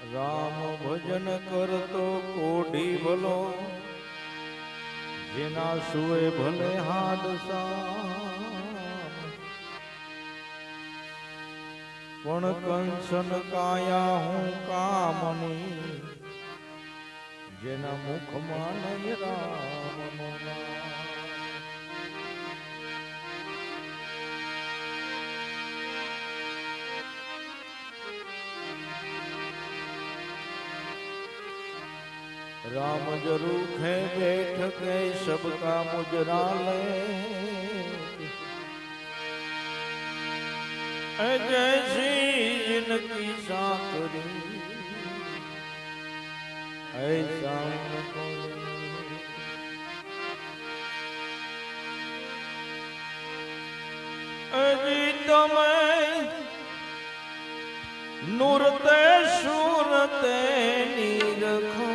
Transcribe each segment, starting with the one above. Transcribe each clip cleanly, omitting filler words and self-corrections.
રામ ભજન કરતો કોઢી ભલો, જેના સુએ ભલે હાડસા, પણ કંસન કાયા હું કામની, જેના મુખમાં નહીં રામનો નામ. राम जरूर है बैठ के सबका मुजरा ले, जैसी जिनकी साकरी ऐसा अजी तमें नूरते सूरते नीरखो,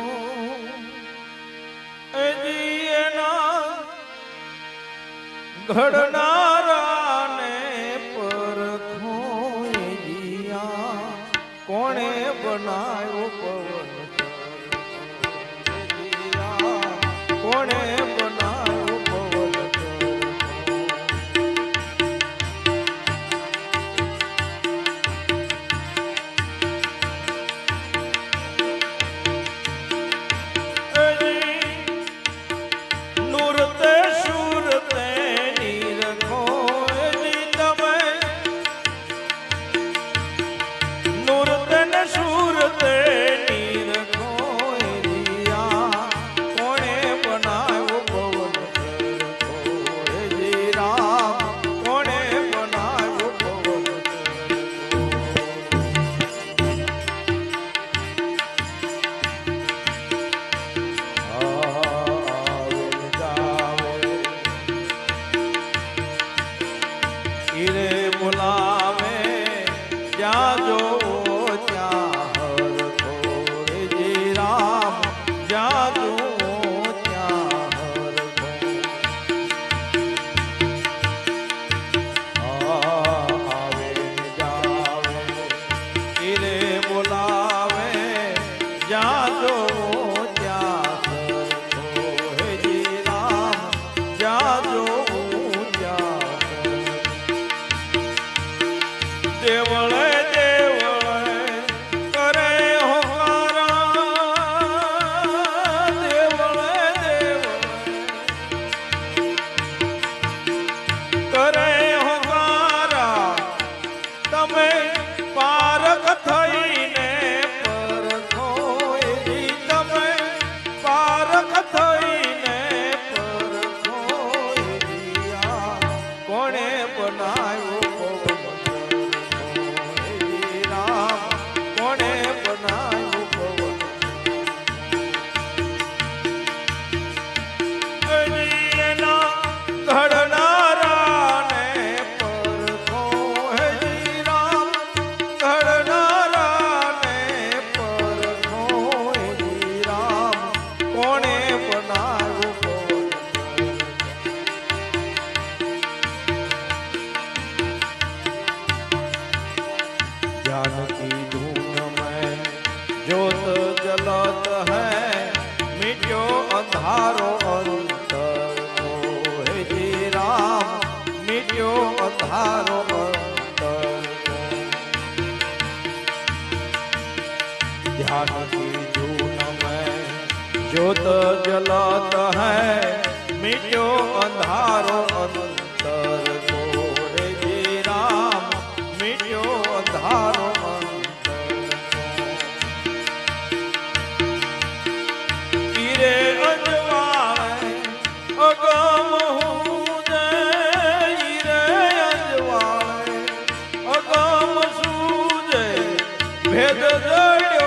ઘડનારા ને પરખો જીયા, કોણે બનાવ્યો પવન જીયા, કોણે બનાવ્યો પવન. નૂરતે સુરતે ज्योत जलत है मिट्यो अंधारो अंतर को, रे जी राम मिट्यो अंधारो अंतर को. ईरे अजवाए अगम हूँ जय, ईरे अजवाए अगम सूझे भेद जड़ो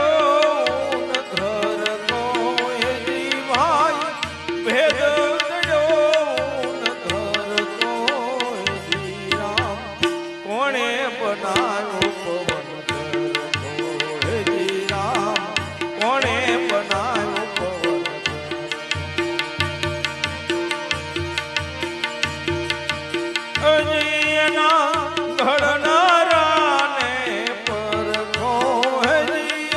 ઘડનારા ને પરખો હજી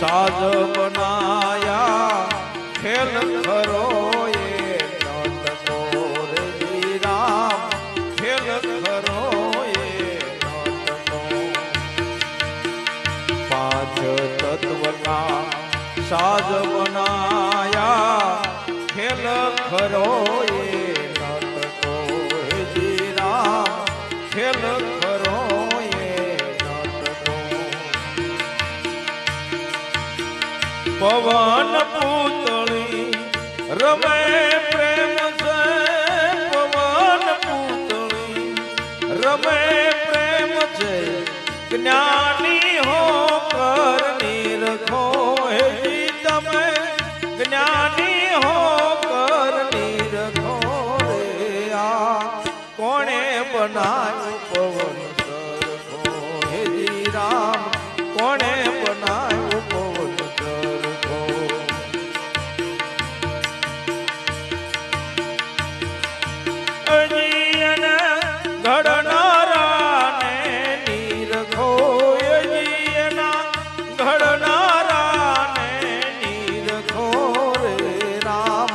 સાજ બનાયા ખેલ ખરો એ નાટકો રે જી રામ ખેલ ખરો એ નાટકો પાંચ તત્વ કા સાજ બનાયા ખેલ ખરો એ નાટકો હે જી રામ ખેલ ખરો એ નાટકો પવન પૂતળી રમે પ્રેમ સે પવન પૂતળી રમે પ્રેમ છે જ્ઞાની હો કર નિરખો હે જી તમે જ્ઞાની હો કર નિરખો રે આ કોણે બનાવ્યું પવન સરખો હે જી રામ કોણે બનાવ્યું પવન સરખો અજીયન ઘડનારાને નિરખો અજીયના ઘડનારાને નિરખો રે રામ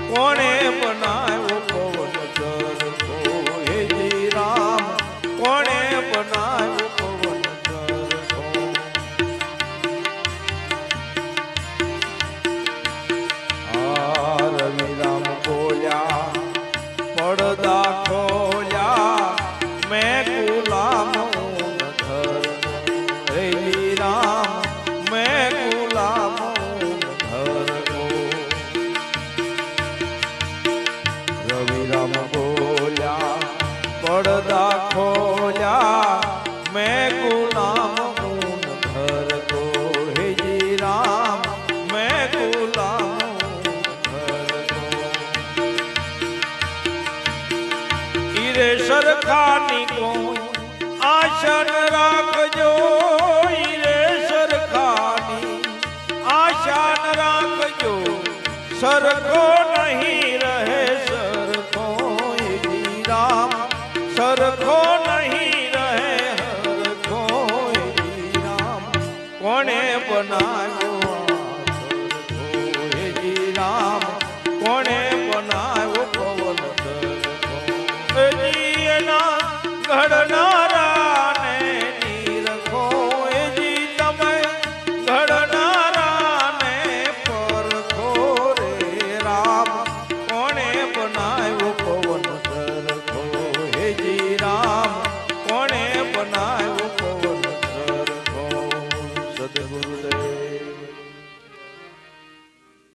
કોણે બનાવ્યો પવન સરખો હે જી રામ કોણે બનાવ્યો પવન સરખો આ રવિ રામ બોલ્યા પડદા ખોલ્યા મેં ગુલામ ધર હે જી રામ મેં ગુલામ ધર રવિ રામ બોલ્યા પડદા ખોલ્યા મેં ગુલામ ધર ગો હે જી રામ મેં ગુલામ ધર ગો ઈરે સરખાની કોઈ આશન રાખજો ઈરે સરખાની આશાન રાખજો સરખો નહીં રહે સરખો હે જી રામ સરખો નહીં રહે હરખો હે જી રામ કોણે બનાવ્યો આ સરખો હે જી રામ કોણે બનાવ્યો પવન સરખો હે જી એના ઘડના